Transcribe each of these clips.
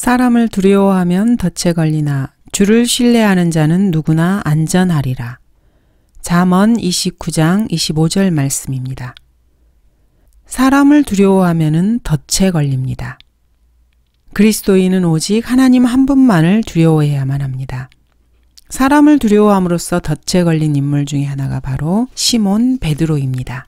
사람을 두려워하면 덫에 걸리나 주를 신뢰하는 자는 누구나 안전하리라. 잠언 29장 25절 말씀입니다. 사람을 두려워하면 덫에 걸립니다. 그리스도인은 오직 하나님 한 분만을 두려워해야만 합니다. 사람을 두려워함으로써 덫에 걸린 인물 중에 하나가 바로 시몬 베드로입니다.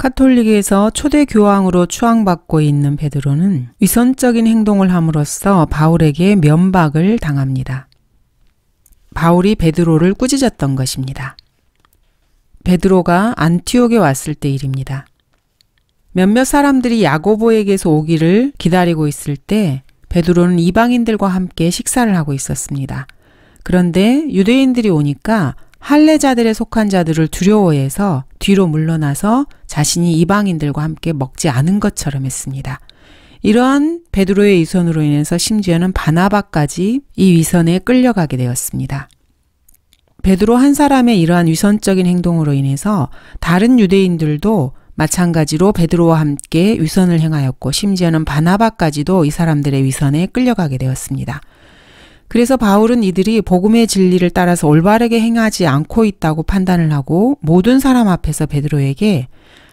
카톨릭에서 초대 교황으로 추앙받고 있는 베드로는 위선적인 행동을 함으로써 바울에게 면박을 당합니다. 바울이 베드로를 꾸짖었던 것입니다. 베드로가 안티옥에 왔을 때 일입니다. 몇몇 사람들이 야고보에게서 오기를 기다리고 있을 때 베드로는 이방인들과 함께 식사를 하고 있었습니다. 그런데 유대인들이 오니까 할례자들에 속한 자들을 두려워해서 뒤로 물러나서 자신이 이방인들과 함께 먹지 않은 것처럼 했습니다. 이러한 베드로의 위선으로 인해서 심지어는 바나바까지 이 위선에 끌려가게 되었습니다. 베드로 한 사람의 이러한 위선적인 행동으로 인해서 다른 유대인들도 마찬가지로 베드로와 함께 위선을 행하였고 심지어는 바나바까지도 이 사람들의 위선에 끌려가게 되었습니다. 그래서 바울은 이들이 복음의 진리를 따라서 올바르게 행하지 않고 있다고 판단을 하고 모든 사람 앞에서 베드로에게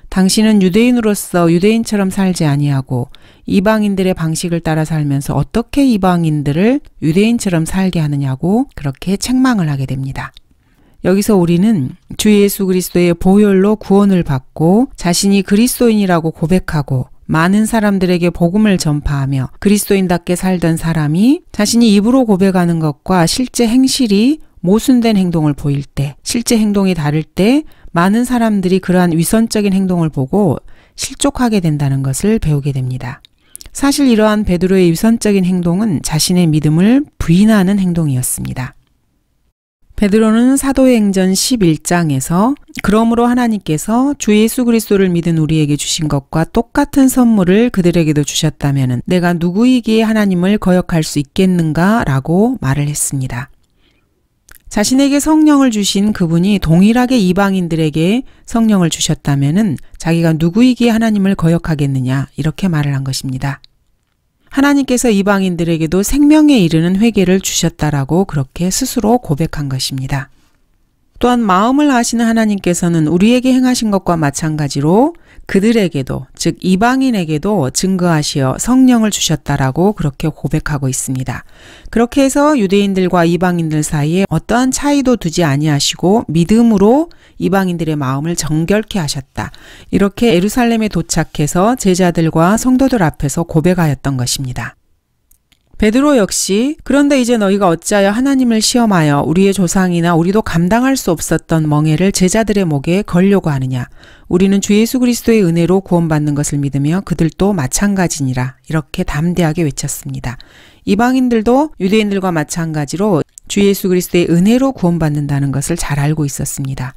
당신은 유대인으로서 유대인처럼 살지 아니하고 이방인들의 방식을 따라 살면서 어떻게 이방인들을 유대인처럼 살게 하느냐고 그렇게 책망을 하게 됩니다. 여기서 우리는 주 예수 그리스도의 보혈로 구원을 받고 자신이 그리스도인이라고 고백하고 많은 사람들에게 복음을 전파하며 그리스도인답게 살던 사람이 자신이 입으로 고백하는 것과 실제 행실이 모순된 행동을 보일 때, 실제 행동이 다를 때 많은 사람들이 그러한 위선적인 행동을 보고 실족하게 된다는 것을 배우게 됩니다. 사실 이러한 베드로의 위선적인 행동은 자신의 믿음을 부인하는 행동이었습니다. 베드로는 사도행전 11장에서 그러므로 하나님께서 주 예수 그리스도를 믿은 우리에게 주신 것과 똑같은 선물을 그들에게도 주셨다면 내가 누구이기에 하나님을 거역할 수 있겠는가? 라고 말을 했습니다. 자신에게 성령을 주신 그분이 동일하게 이방인들에게 성령을 주셨다면 자기가 누구이기에 하나님을 거역하겠느냐? 이렇게 말을 한 것입니다. 하나님께서 이방인들에게도 생명에 이르는 회개를 주셨다라고 그렇게 스스로 고백한 것입니다. 또한 마음을 아시는 하나님께서는 우리에게 행하신 것과 마찬가지로 그들에게도 즉 이방인에게도 증거하시어 성령을 주셨다라고 그렇게 고백하고 있습니다. 그렇게 해서 유대인들과 이방인들 사이에 어떠한 차이도 두지 아니하시고 믿음으로 이방인들의 마음을 정결케 하셨다. 이렇게 예루살렘에 도착해서 제자들과 성도들 앞에서 고백하였던 것입니다. 베드로 역시 그런데 이제 너희가 어찌하여 하나님을 시험하여 우리의 조상이나 우리도 감당할 수 없었던 멍에를 제자들의 목에 걸려고 하느냐. 우리는 주 예수 그리스도의 은혜로 구원받는 것을 믿으며 그들도 마찬가지니라. 이렇게 담대하게 외쳤습니다. 이방인들도 유대인들과 마찬가지로 주 예수 그리스도의 은혜로 구원받는다는 것을 잘 알고 있었습니다.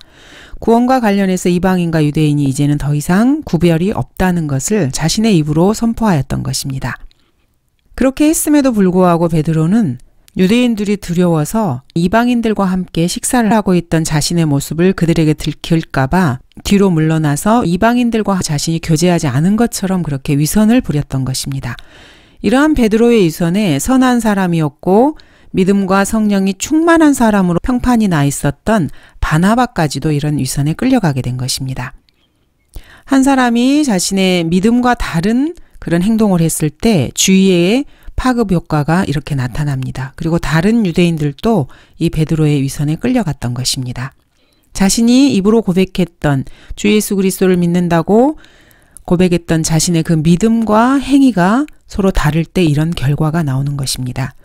구원과 관련해서 이방인과 유대인이 이제는 더 이상 구별이 없다는 것을 자신의 입으로 선포하였던 것입니다. 그렇게 했음에도 불구하고 베드로는 유대인들이 두려워서 이방인들과 함께 식사를 하고 있던 자신의 모습을 그들에게 들킬까봐 뒤로 물러나서 이방인들과 자신이 교제하지 않은 것처럼 그렇게 위선을 부렸던 것입니다. 이러한 베드로의 위선에 선한 사람이었고 믿음과 성령이 충만한 사람으로 평판이 나 있었던 바나바까지도 이런 위선에 끌려가게 된 것입니다. 한 사람이 자신의 믿음과 다른 그런 행동을 했을 때 주위에 파급 효과가 이렇게 나타납니다. 그리고 다른 유대인들도 이 베드로의 위선에 끌려갔던 것입니다. 자신이 입으로 고백했던 주 예수 그리스도를 믿는다고 고백했던 자신의 그 믿음과 행위가 서로 다를 때 이런 결과가 나오는 것입니다.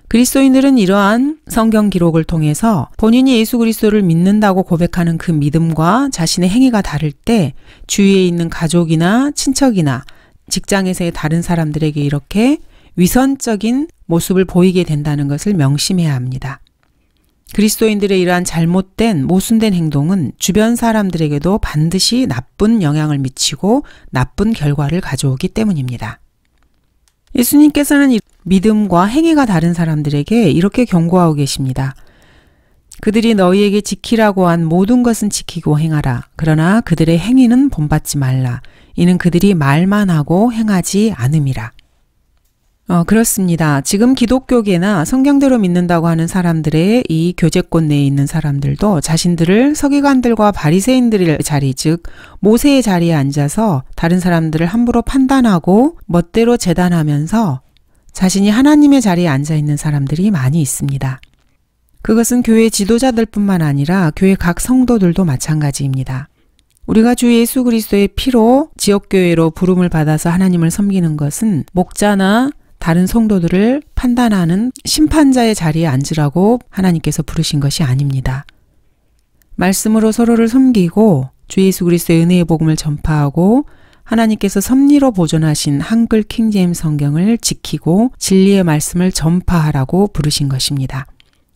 그리스도인들은 이러한 성경 기록을 통해서 본인이 예수 그리스도를 믿는다고 고백하는 그 믿음과 자신의 행위가 다를 때 주위에 있는 가족이나 친척이나 직장에서의 다른 사람들에게 이렇게 위선적인 모습을 보이게 된다는 것을 명심해야 합니다. 그리스도인들의 이러한 잘못된 모순된 행동은 주변 사람들에게도 반드시 나쁜 영향을 미치고 나쁜 결과를 가져오기 때문입니다. 예수님께서는 믿음과 행위가 다른 사람들에게 이렇게 경고하고 계십니다. 그들이 너희에게 지키라고 한 모든 것은 지키고 행하라. 그러나 그들의 행위는 본받지 말라. 이는 그들이 말만 하고 행하지 않음이라. 그렇습니다. 지금 기독교계나 성경대로 믿는다고 하는 사람들의 이 교제권 내에 있는 사람들도 자신들을 서기관들과 바리새인들의 자리, 즉 모세의 자리에 앉아서 다른 사람들을 함부로 판단하고 멋대로 재단하면서 자신이 하나님의 자리에 앉아 있는 사람들이 많이 있습니다. 그것은 교회 지도자들뿐만 아니라 교회 각 성도들도 마찬가지입니다. 우리가 주 예수 그리스도의 피로 지역교회로 부름을 받아서 하나님을 섬기는 것은 목자나 다른 성도들을 판단하는 심판자의 자리에 앉으라고 하나님께서 부르신 것이 아닙니다. 말씀으로 서로를 섬기고 주 예수 그리스도의 은혜의 복음을 전파하고 하나님께서 섭리로 보존하신 한글 킹제임스 성경을 지키고 진리의 말씀을 전파하라고 부르신 것입니다.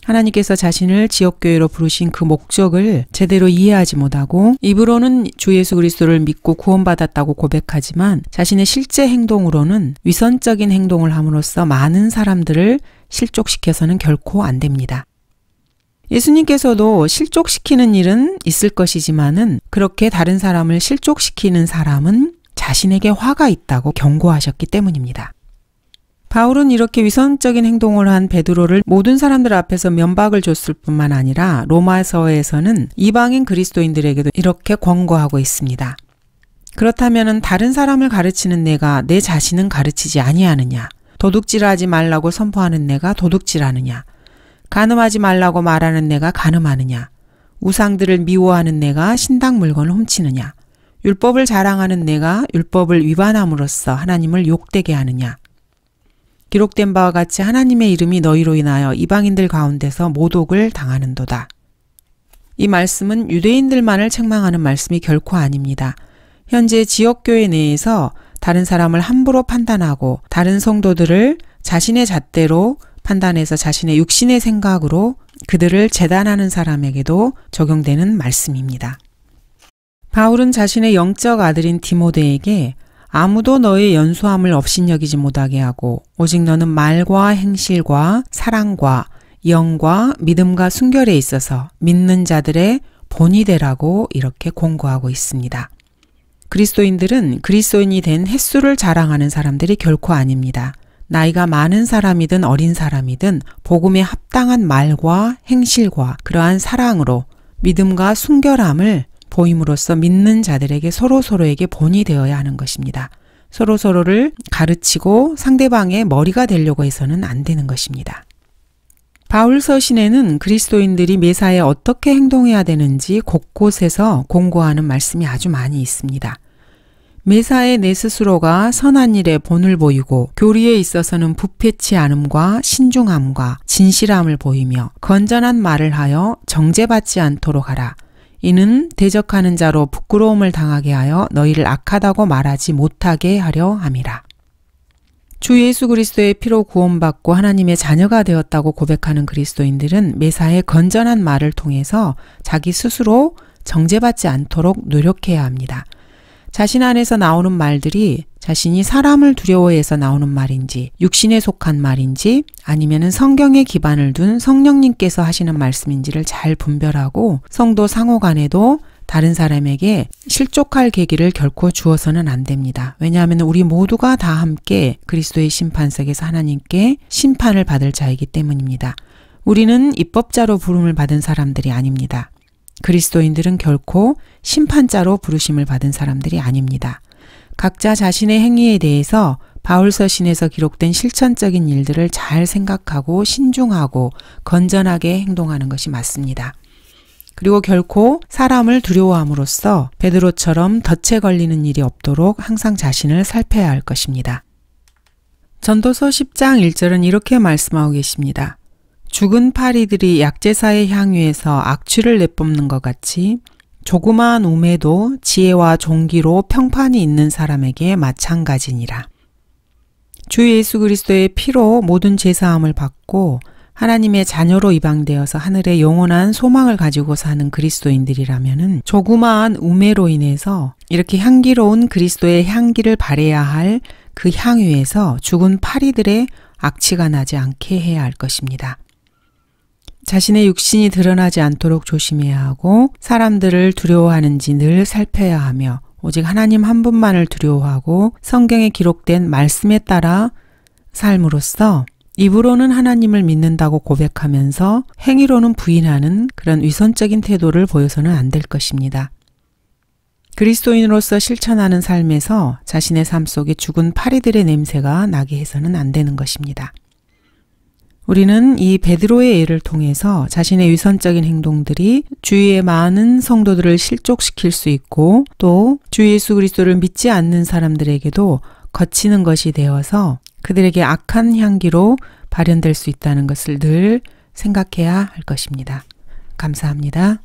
하나님께서 자신을 지역교회로 부르신 그 목적을 제대로 이해하지 못하고 입으로는 주 예수 그리스도를 믿고 구원받았다고 고백하지만 자신의 실제 행동으로는 위선적인 행동을 함으로써 많은 사람들을 실족시켜서는 결코 안 됩니다. 예수님께서도 실족시키는 일은 있을 것이지만은 그렇게 다른 사람을 실족시키는 사람은 자신에게 화가 있다고 경고하셨기 때문입니다. 바울은 이렇게 위선적인 행동을 한 베드로를 모든 사람들 앞에서 면박을 줬을 뿐만 아니라 로마서에서는 이방인 그리스도인들에게도 이렇게 권고하고 있습니다. 그렇다면 다른 사람을 가르치는 내가 내 자신은 가르치지 아니하느냐? 도둑질하지 말라고 선포하는 내가 도둑질하느냐? 간음하지 말라고 말하는 내가 간음하느냐? 우상들을 미워하는 내가 신당 물건을 훔치느냐? 율법을 자랑하는 내가 율법을 위반함으로써 하나님을 욕되게 하느냐? 기록된 바와 같이 하나님의 이름이 너희로 인하여 이방인들 가운데서 모독을 당하는도다. 이 말씀은 유대인들만을 책망하는 말씀이 결코 아닙니다. 현재 지역교회 내에서 다른 사람을 함부로 판단하고 다른 성도들을 자신의 잣대로 판단해서 자신의 육신의 생각으로 그들을 재단하는 사람에게도 적용되는 말씀입니다. 바울은 자신의 영적 아들인 디모데에게 아무도 너의 연소함을 업신여기지 못하게 하고 오직 너는 말과 행실과 사랑과 영과 믿음과 순결에 있어서 믿는 자들의 본이 되라고 이렇게 권고하고 있습니다. 그리스도인들은 그리스도인이 된 횟수를 자랑하는 사람들이 결코 아닙니다. 나이가 많은 사람이든 어린 사람이든 복음에 합당한 말과 행실과 그러한 사랑으로 믿음과 순결함을 보임으로써 믿는 자들에게 서로서로에게 본이 되어야 하는 것입니다. 서로서로를 가르치고 상대방의 머리가 되려고 해서는 안 되는 것입니다. 바울 서신에는 그리스도인들이 매사에 어떻게 행동해야 되는지 곳곳에서 공고하는 말씀이 아주 많이 있습니다. 매사에 내 스스로가 선한 일에 본을 보이고 교리에 있어서는 부패치 않음과 신중함과 진실함을 보이며 건전한 말을 하여 정죄받지 않도록 하라. 이는 대적하는 자로 부끄러움을 당하게 하여 너희를 악하다고 말하지 못하게 하려 함이라. 주 예수 그리스도의 피로 구원받고 하나님의 자녀가 되었다고 고백하는 그리스도인들은 매사에 건전한 말을 통해서 자기 스스로 정죄받지 않도록 노력해야 합니다. 자신 안에서 나오는 말들이 자신이 사람을 두려워해서 나오는 말인지 육신에 속한 말인지 아니면은 성경에 기반을 둔 성령님께서 하시는 말씀인지를 잘 분별하고 성도 상호 간에도 다른 사람에게 실족할 계기를 결코 주어서는 안 됩니다. 왜냐하면 우리 모두가 다 함께 그리스도의 심판석에서 하나님께 심판을 받을 자이기 때문입니다. 우리는 입법자로 부름을 받은 사람들이 아닙니다. 그리스도인들은 결코 심판자로 부르심을 받은 사람들이 아닙니다. 각자 자신의 행위에 대해서 바울 서신에서 기록된 실천적인 일들을 잘 생각하고 신중하고 건전하게 행동하는 것이 맞습니다. 그리고 결코 사람을 두려워함으로써 베드로처럼 덫에 걸리는 일이 없도록 항상 자신을 살펴야 할 것입니다. 전도서 10장 1절은 이렇게 말씀하고 계십니다. 죽은 파리들이 약제사의 향유에서 악취를 내뿜는 것 같이 조그마한 우매도 지혜와 종기로 평판이 있는 사람에게 마찬가지니라. 주 예수 그리스도의 피로 모든 죄사함을 받고 하나님의 자녀로 입양되어서 하늘의 영원한 소망을 가지고 사는 그리스도인들이라면은 조그마한 우매로 인해서 이렇게 향기로운 그리스도의 향기를 발해야 할 그 향유에서 죽은 파리들의 악취가 나지 않게 해야 할 것입니다. 자신의 육신이 드러나지 않도록 조심해야 하고 사람들을 두려워하는지 늘 살펴야 하며 오직 하나님 한 분만을 두려워하고 성경에 기록된 말씀에 따라 삶으로써 입으로는 하나님을 믿는다고 고백하면서 행위로는 부인하는 그런 위선적인 태도를 보여서는 안 될 것입니다. 그리스도인으로서 실천하는 삶에서 자신의 삶 속에 죽은 파리들의 냄새가 나게 해서는 안 되는 것입니다. 우리는 이 베드로의 예를 통해서 자신의 위선적인 행동들이 주위의 많은 성도들을 실족시킬 수 있고 또 주 예수 그리스도를 믿지 않는 사람들에게도 거치는 것이 되어서 그들에게 악한 향기로 발현될 수 있다는 것을 늘 생각해야 할 것입니다. 감사합니다.